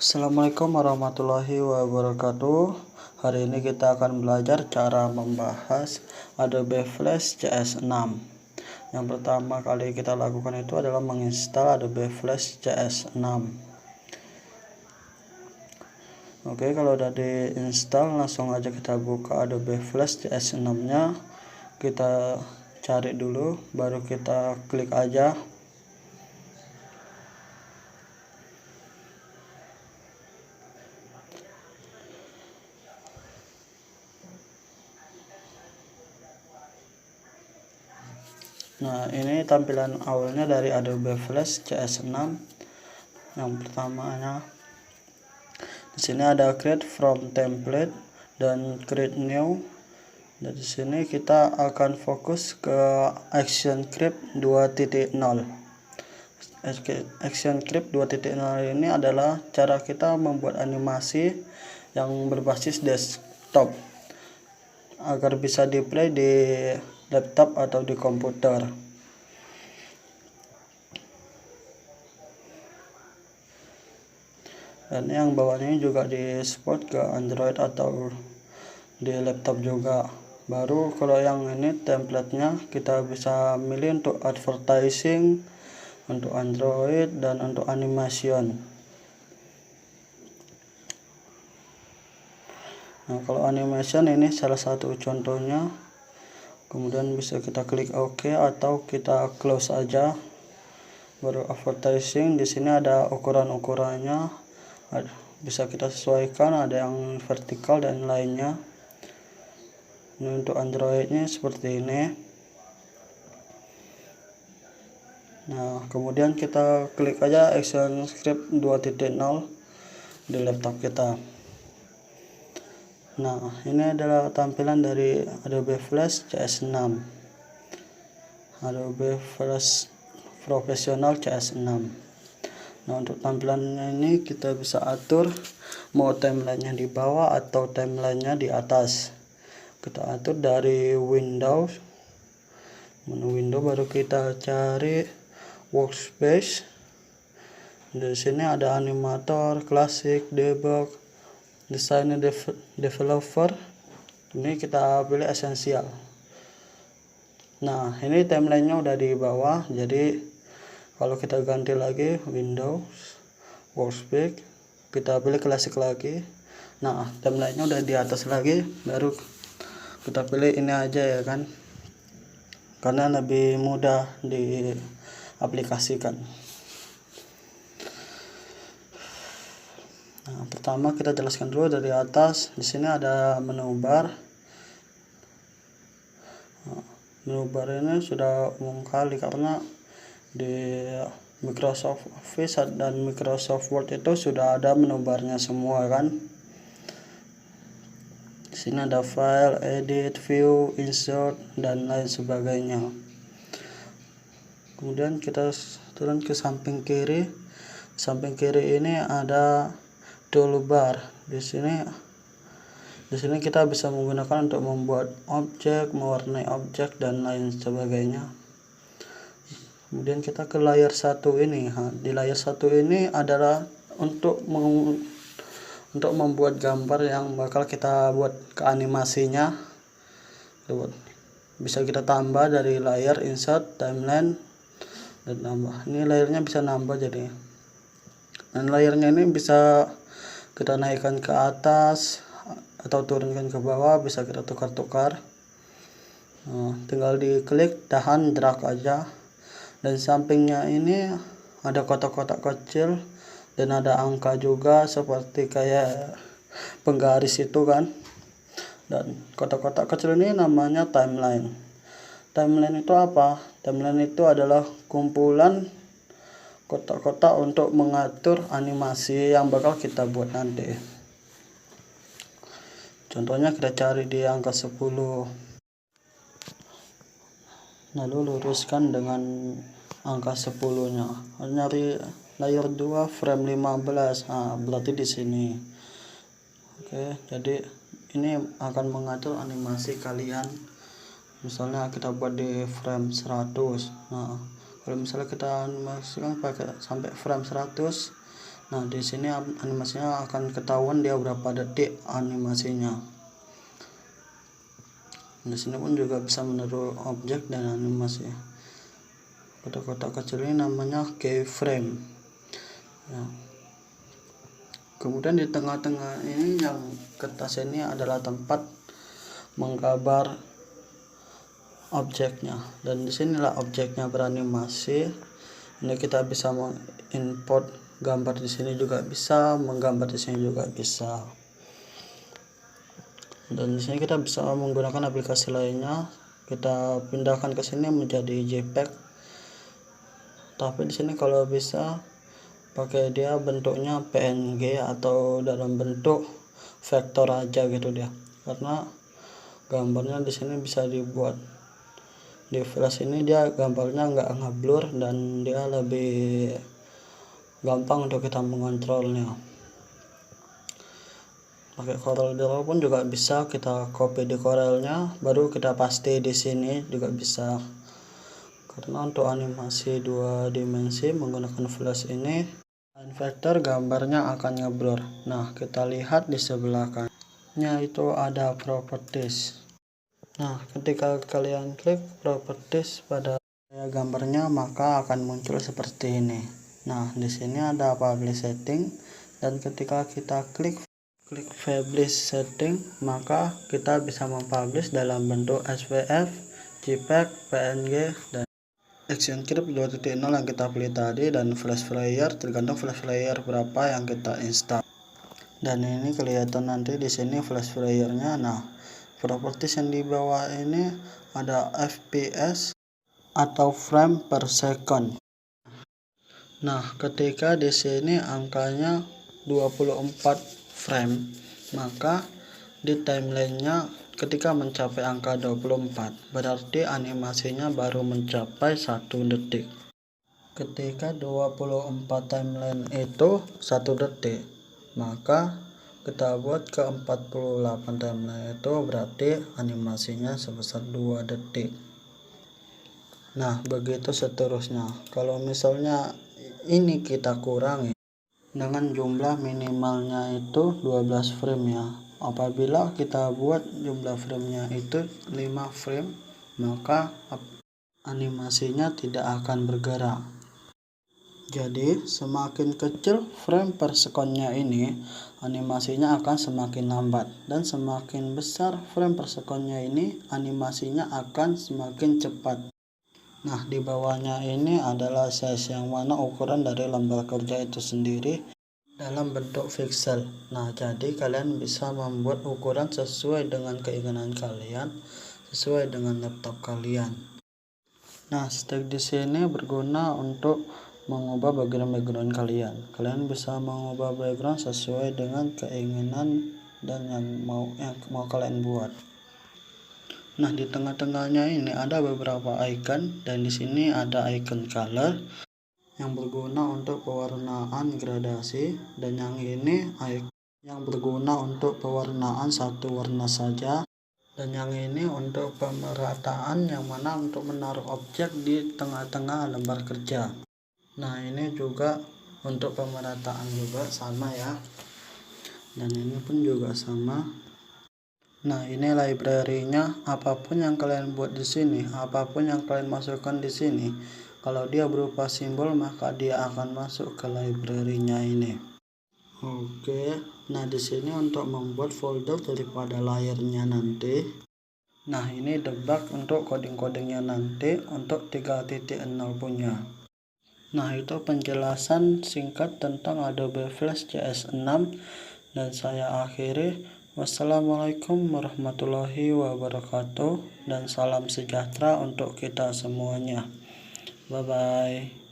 Assalamualaikum warahmatullahi wabarakatuh. Hari ini kita akan belajar cara membahas Adobe Flash CS6. Yang pertama kali kita lakukan itu adalah menginstal Adobe Flash CS6. Oke, kalau udah diinstal langsung aja kita buka Adobe Flash CS6 nya. Kita cari dulu, baru kita klik aja. Nah, ini tampilan awalnya dari Adobe Flash CS6. Yang pertamanya di sini ada create from template dan create new. Dari sini kita akan fokus ke ActionScript 2.0. ActionScript 2.0 ini adalah cara kita membuat animasi yang berbasis desktop agar bisa di-play di laptop atau di komputer. Dan yang bawahnya juga di support ke Android atau di laptop juga. Baru kalau yang ini templatenya kita bisa milih untuk advertising, untuk Android, dan untuk animation. Nah, kalau animation ini salah satu contohnya. Kemudian bisa kita klik OK atau kita close aja. Baru advertising, di sini ada ukuran-ukurannya, bisa kita sesuaikan, ada yang vertikal dan lainnya. Ini untuk Androidnya seperti ini. Nah, kemudian kita klik aja ActionScript 2.0 di laptop kita. Nah, ini adalah tampilan dari Adobe Flash CS6, Adobe Flash Professional CS6. Nah, untuk tampilannya ini kita bisa atur mau timelinenya di bawah atau timelinenya di atas. Kita atur dari Windows, menu Windows, baru kita cari Workspace. Di sini ada animator, classic, debug, designer, developer. Ini kita pilih esensial. Nah, ini timelinenya udah di bawah, jadi kalau kita ganti lagi Windows, Workspace, kita pilih classic lagi. Nah, timelinenya udah di atas lagi, baru kita pilih ini aja ya kan, karena lebih mudah diaplikasikan. Nah, pertama kita jelaskan dulu dari atas. Di sini ada menu bar. Nah, menu bar ini sudah umum kali karena di Microsoft Office dan Microsoft Word itu sudah ada menu barnya semua kan. Di sini ada file, edit, view, insert, dan lain sebagainya. Kemudian kita turun ke samping kiri. Samping kiri ini ada toolbar. Di sini kita bisa menggunakan untuk membuat objek, mewarnai objek, dan lain sebagainya. Kemudian kita ke layar 1 ini. Di layar 1 ini adalah untuk membuat gambar yang bakal kita buat ke animasinya. Bisa kita tambah dari layar, insert, timeline, dan tambah. Ini layarnya bisa nambah jadi. Dan layarnya ini bisa kita naikkan ke atas atau turunkan ke bawah, bisa kita tukar-tukar. Nah, tinggal diklik, tahan, drag aja. Dan sampingnya ini ada kotak-kotak kecil dan ada angka juga seperti kayak penggaris itu kan. Dan kotak-kotak kecil ini namanya timeline. Timeline itu apa? Timeline itu adalah kumpulan kotak-kotak untuk mengatur animasi yang bakal kita buat nanti. Contohnya kita cari di angka 10, lalu luruskan dengan angka 10 nya. Nyari layar 2 frame 15. Nah, berarti di sini. Oke, jadi ini akan mengatur animasi kalian. Misalnya kita buat di frame 100. Nah, kalau misalnya kita animasikan pakai sampai frame 100, Nah, di sini animasinya akan ketahuan dia berapa detik animasinya. Di sini pun juga bisa menaruh objek dan animasi. Kotak-kotak kecil ini namanya keyframe. Ya. Kemudian di tengah-tengah ini yang kertas ini adalah tempat menggambar objeknya, dan disinilah objeknya beranimasi. Ini kita bisa mengimport gambar di sini juga bisa, menggambar di sini juga bisa. Dan di sini kita bisa menggunakan aplikasi lainnya. Kita pindahkan ke sini menjadi JPEG. Tapi di sini kalau bisa pakai dia bentuknya PNG atau dalam bentuk vektor aja gitu dia, karena gambarnya di sini bisa dibuat di flash ini, dia gambarnya nggak ngeblur dan dia lebih gampang untuk kita mengontrolnya. Pakai Corel Draw pun juga bisa, kita copy di Corelnya baru kita paste di sini juga bisa. Karena untuk animasi 2 dimensi menggunakan flash ini, selain vektor gambarnya akan ngeblur. Nah, kita lihat di sebelah kanannya itu ada properties. Nah, ketika kalian klik properties pada gambarnya, maka akan muncul seperti ini. Nah, di sini ada publish setting, dan ketika kita klik publish setting, maka kita bisa mempublish dalam bentuk SVF, JPEG, PNG, dan ActionScript 2.0 yang kita pilih tadi, dan flash player, tergantung flash player berapa yang kita install. Dan ini kelihatan nanti di sini flash playernya. Nah, properties yang di bawah ini ada FPS atau frame per second. Nah, ketika di sini angkanya 24 frame, maka di timelinenya ketika mencapai angka 24 berarti animasinya baru mencapai 1 detik. Ketika 24 timeline itu 1 detik, maka kita buat ke 48 timeline itu berarti animasinya sebesar 2 detik. Nah, begitu seterusnya. Kalau misalnya ini kita kurangi dengan jumlah minimalnya itu 12 frame ya. Apabila kita buat jumlah framenya itu 5 frame, maka animasinya tidak akan bergerak. Jadi semakin kecil frame per sekonnya ini, animasinya akan semakin lambat, dan semakin besar frame per sekonnya ini, animasinya akan semakin cepat. Nah, di bawahnya ini adalah size yang mana ukuran dari lembar kerja itu sendiri dalam bentuk pixel. Nah, jadi kalian bisa membuat ukuran sesuai dengan keinginan kalian, sesuai dengan laptop kalian. Nah, step di sini berguna untuk mengubah background kalian. Kalian bisa mengubah background sesuai dengan keinginan dan yang mau kalian buat. Nah, di tengah-tengahnya ini ada beberapa icon, dan di sini ada icon color yang berguna untuk pewarnaan gradasi, dan yang ini yang berguna untuk pewarnaan satu warna saja, dan yang ini untuk pemerataan, yang mana untuk menaruh objek di tengah-tengah lembar kerja. Nah, ini juga untuk pemerataan juga sama ya, dan ini pun juga sama. Nah, ini library-nya. Apapun yang kalian buat di sini, apapun yang kalian masukkan di sini, kalau dia berupa simbol maka dia akan masuk ke library-nya ini. Oke, nah di sini untuk membuat folder daripada layarnya nanti. Nah, ini debug untuk coding-codingnya nanti untuk 3.0 punya. Nah, itu penjelasan singkat tentang Adobe Flash CS6, dan saya akhiri. Wassalamualaikum warahmatullahi wabarakatuh, dan salam sejahtera untuk kita semuanya. Bye bye.